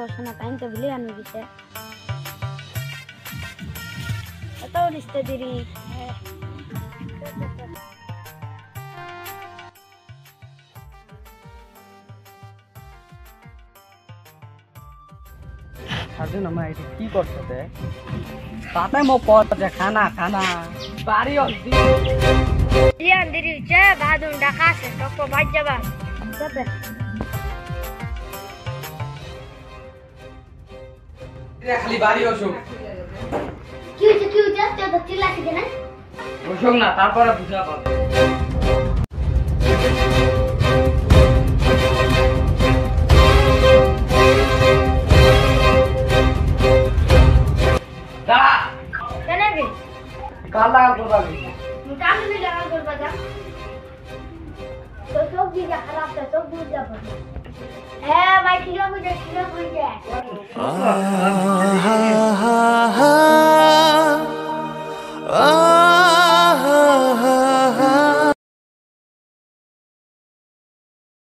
সোনা টাইম তো ভুলে আনি দিছে এটাও লিস্টে দিরি अर्जुन हम आइडी की कर सकते हैं पाता है मो पहुंच जा खाना खाना बारी और ध्यान दिरी चे बादुन ढाका से तो भाज जाबा सब रे खाली बारी অশোক কি হচ্ছে তো চিল্লা থেকে না অশোক না তারপরে বুঝা পাবে দাঁড়া কেন রে কাল লাগা করবা কাল में लगा करबा जा तो सब भी खराब था सब दूर जा पड़े है भाई किलो मुझे बुझे